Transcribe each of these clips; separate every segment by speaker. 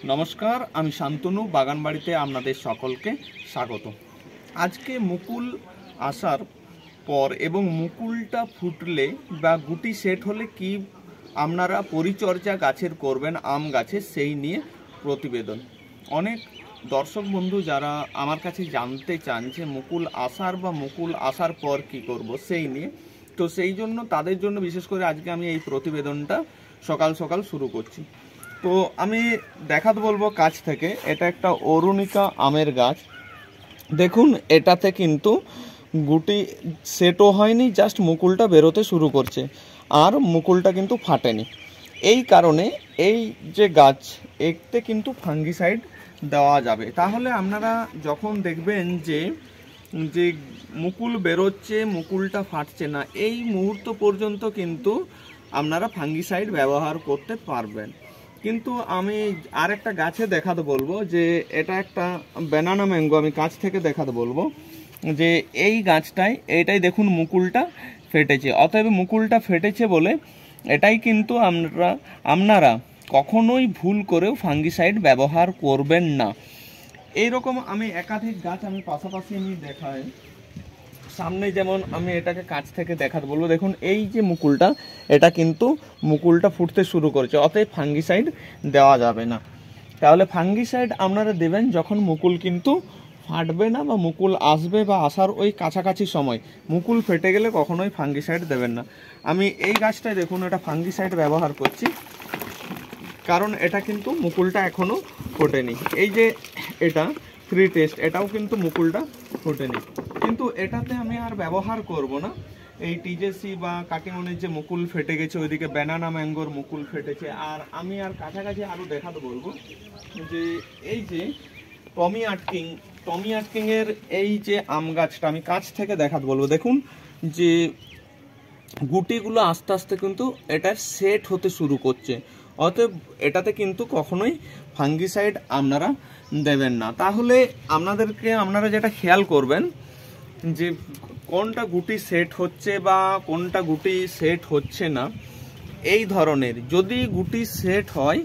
Speaker 1: নমস্কার, আমি শান্তনু বাগানবাড়িতে আপনাদের সকলকে স্বাগত। আজকে মুকুল আসার পর এবং মুকুলটা ফুটলে বা গুটি সেট হলে কি আপনারা পরিচর্যা গাছের করবেন আম গাছের, সেই নিয়ে প্রতিবেদন। অনেক দর্শক বন্ধু যারা আমার কাছে জানতে চান যে মুকুল আসার বা মুকুল আসার পর কি করব সেই নিয়ে, তো সেই জন্য তাদের জন্য বিশেষ করে আজকে আমি এই প্রতিবেদনটা সকাল সকাল শুরু করছি। তো আমি দেখাতে বলবো কাছ থেকে, এটা একটা অরুণিকা আমের গাছ। দেখুন এটাতে কিন্তু গুটি সেটও হয়নি, জাস্ট মুকুলটা বেরোতে শুরু করছে, আর মুকুলটা কিন্তু ফাটেনি। এই কারণে এই যে গাছ, এতে কিন্তু ফাঙ্গিসাইড দেওয়া যাবে। তাহলে আপনারা যখন দেখবেন যে যে মুকুল বেরোচ্ছে, মুকুলটা ফাটছে না, এই মুহূর্ত পর্যন্ত কিন্তু আপনারা ফাঙ্গিসাইড ব্যবহার করতে পারবেন। কিন্তু আমি আর একটা গাছে দেখাতে বলবো যে এটা একটা ব্যানানা ম্যাঙ্গো, আমি কাছ থেকে দেখাতে বলবো যে এই গাছটায় এটাই দেখুন মুকুলটা ফেটেছে। অতএব মুকুলটা ফেটেছে বলে এটাই কিন্তু আপনারা কখনোই ভুল করেও ফাঙ্গিসাইড ব্যবহার করবেন না। এইরকম আমি একাধিক গাছ আমি পাশাপাশি আমি দেখাই। সামনে যেমন আমি এটাকে কাছ থেকে দেখাতে বলবো, দেখুন এই যে মুকুলটা, এটা কিন্তু মুকুলটা ফুটতে শুরু করেছে, অতএব ফাঙ্গিসাইড দেওয়া যাবে না। তাহলে ফাঙ্গিসাইড আপনারা দেবেন যখন মুকুল কিন্তু ফাটবে না বা মুকুল আসবে বা আসার ওই কাছাকাছি সময়। মুকুল ফেটে গেলে কখনোই ফাঙ্গিসাইড দেবেন না। আমি এই গাছটায় দেখুন এটা ফাঙ্গিসাইড ব্যবহার করছি, কারণ এটা কিন্তু মুকুলটা এখনো ফোটেনি। এই যে এটা ফ্রি টেস্ট, এটাও কিন্তু মুকুলটা ফোটেনি, কিন্তু এটাতে আমি আর ব্যবহার করব না। এই টিজেসি বা কাটিমনের যে মুকুল ফেটে গেছে, ওইদিকে ব্যানানা ম্যাঙ্গোর মুকুল ফেটেছে। আর আমি আর কাছাকাছি আরও দেখাতে বলবো যে এই যে টমি আটকিং এর এই যে আম গাছটা আমি কাছ থেকে দেখাতে বলবো। দেখুন যে গুটিগুলো আস্তে আস্তে কিন্তু এটা সেট হতে শুরু করছে, অতএব এটাতে কিন্তু কখনোই ফাঙ্গিসাইড আপনারা দেবেন না। তাহলে আপনারা যেটা খেয়াল করবেন যে কোনটা গুটি সেট হচ্ছে বা কোনটা গুটি সেট হচ্ছে না। এই ধরনের যদি গুটি সেট হয়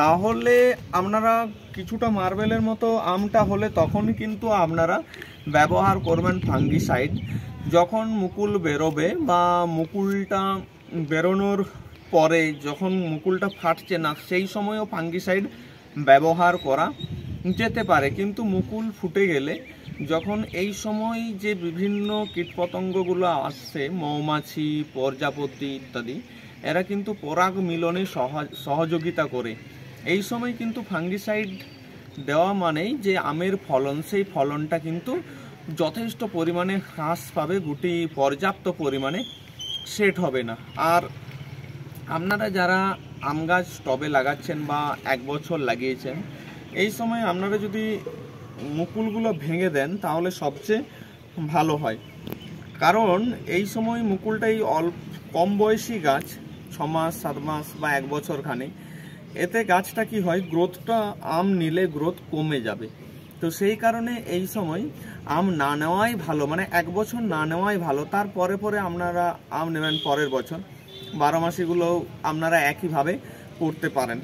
Speaker 1: তাহলে আপনারা কিছুটা মার্বেলের মতো আমটা হলে তখন কিন্তু আপনারা ব্যবহার করবেন ফাঙ্গিসাইড। যখন মুকুল বেরোবে বা মুকুলটা বেরোনোর পরে যখন মুকুলটা ফাটছে না, সেই সময়ও ফাঙ্গিসাইড ব্যবহার করা যেতে পারে। কিন্তু মুকুল ফুটে গেলে যখন এই সময় যে বিভিন্ন কীটপতঙ্গগুলো আসছে, মৌমাছি, প্রজাপতি ইত্যাদি, এরা কিন্তু পরাগ মিলনে সহযোগিতা করে। এই সময় কিন্তু ফাঙ্গিসাইড দেওয়া মানেই যে আমের ফলন, সেই ফলনটা কিন্তু যথেষ্ট পরিমাণে হ্রাস পাবে, গুটি পর্যাপ্ত পরিমাণে সেট হবে না। আর আপনারা যারা আম গাছ টবে লাগাচ্ছেন বা 1 বছর লাগিয়েছেন, এই সময় আপনারা যদি মুকুলগুলো ভেঙে দেন তাহলে সবচেয়ে ভালো হয়। কারণ এই সময় মুকুলটাই কম বয়সী গাছ, 6 মাস 7 মাস বা 1 বছর খানে, এতে গাছটা কি হয়, গ্রোথটা আম নিলে গ্রোথ কমে যাবে। তো সেই কারণে এই সময় আম না নেওয়াই ভালো, মানে 1 বছর না নেওয়াই ভালো। তারপরে পরে আপনারা আম নেবেন পরের বছর, 12 মাসিগুলো আপনারা একইভাবে করতে পারেন।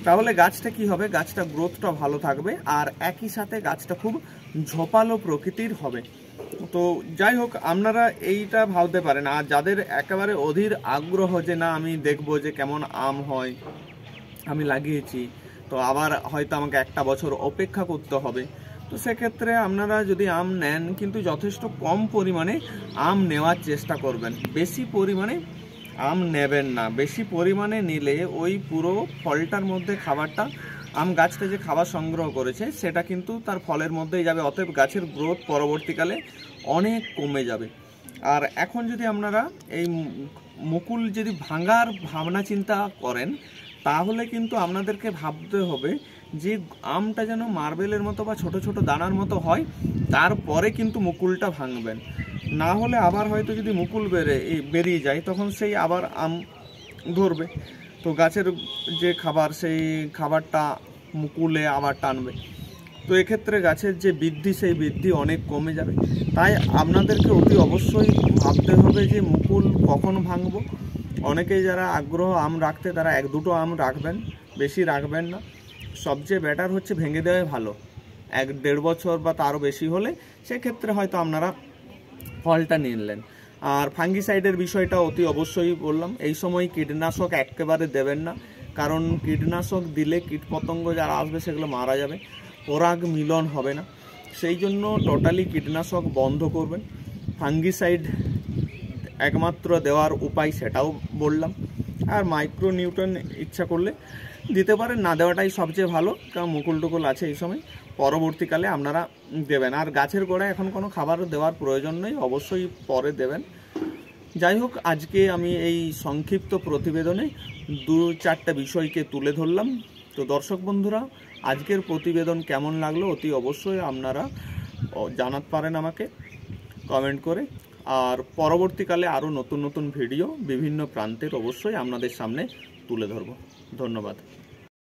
Speaker 1: তাহলে গাছটা কি হবে, গাছটা গ্রোথটা ভালো থাকবে আর একই সাথে গাছটা খুব ঝোপালো প্রকৃতির হবে। তো যাই হোক, আপনারা এইটা ভাবতে পারেন। আর যাদের একেবারে অধীর আগ্রহ যে না আমি দেখবো যে কেমন আম হয়, আমি লাগিয়েছি, তো আবার হয়তো আমাকে 1টা বছর অপেক্ষা করতে হবে, তো সেক্ষেত্রে আপনারা যদি আম নেন কিন্তু যথেষ্ট কম পরিমাণে আম নেওয়ার চেষ্টা করবেন। বেশি পরিমাণে আম নেবেন না। বেশি পরিমাণে নিলে ওই পুরো ফলটার মধ্যে খাবারটা, আম গাছটা যে খাবার সংগ্রহ করেছে সেটা কিন্তু তার ফলের মধ্যেই যাবে, অতএব গাছের গ্রোথ পরবর্তীকালে অনেক কমে যাবে। আর এখন যদি আপনারা এই মুকুল যদি ভাঙার ভাবনা চিন্তা করেন, তাহলে কিন্তু আপনাদেরকে ভাবতে হবে যে আমটা যেন মার্বেলের মতো বা ছোট ছোট দানার মতো হয়, তারপরে কিন্তু মুকুলটা ভাঙবেন। না হলে আবার হয়তো যদি মুকুল বেরিয়ে যায় তখন সেই আবার আম ধরবে, তো গাছের যে খাবার সেই খাবারটা মুকুলে আবার টানবে, তো এক্ষেত্রে গাছের যে বৃদ্ধি সেই বৃদ্ধি অনেক কমে যাবে। তাই আপনাদেরকে অতি অবশ্যই ভাবতে হবে যে মুকুল কখন ভাঙবো। অনেকেই যারা আগ্রহ আম রাখতে তারা 1-2টো আম রাখবেন, বেশি রাখবেন না। সবচেয়ে বেটার হচ্ছে ভেঙে দেওয়াই ভালো। 1-1.5 বছর বা তারও বেশি হলে সেক্ষেত্রে হয়তো আপনারা ফলটা নিলেন। আর ফাঙ্গিসাইডের বিষয়টা অতি অবশ্যই বললাম, এই সময় কীটনাশক একেবারে দেবেন না, কারণ কীটনাশক দিলে কীটপতঙ্গ যারা আসবে সেগুলো মারা যাবে, পরাগ মিলন হবে না। সেই জন্য টোটালি কীটনাশক বন্ধ করবেন। ফাঙ্গিসাইড একমাত্র দেওয়ার উপায় সেটাও বললাম। আর মাইক্রোনিউট্রন ইচ্ছা করলে দিতে পারেন, না দেওয়াটাই সবচেয়ে ভালো, কারণ মুকুল টুকুল আছে এই সময়, পরবর্তীকালে আপনারা দেবেন। আর গাছের গোড়ায় এখন কোনো খাবার দেওয়ার প্রয়োজন নেই, অবশ্যই পরে দেবেন। যাই হোক, আজকে আমি এই সংক্ষিপ্ত প্রতিবেদনে 2-4টা বিষয়কে তুলে ধরলাম। তো দর্শক বন্ধুরা, আজকের প্রতিবেদন কেমন লাগলো অতি অবশ্যই আপনারা জানাতে পারেন আমাকে কমেন্ট করে। আর পরবর্তীকালে আরও নতুন নতুন ভিডিও বিভিন্ন প্রান্তের অবশ্যই আপনাদের সামনে তুলে ধরব। ধন্যবাদ।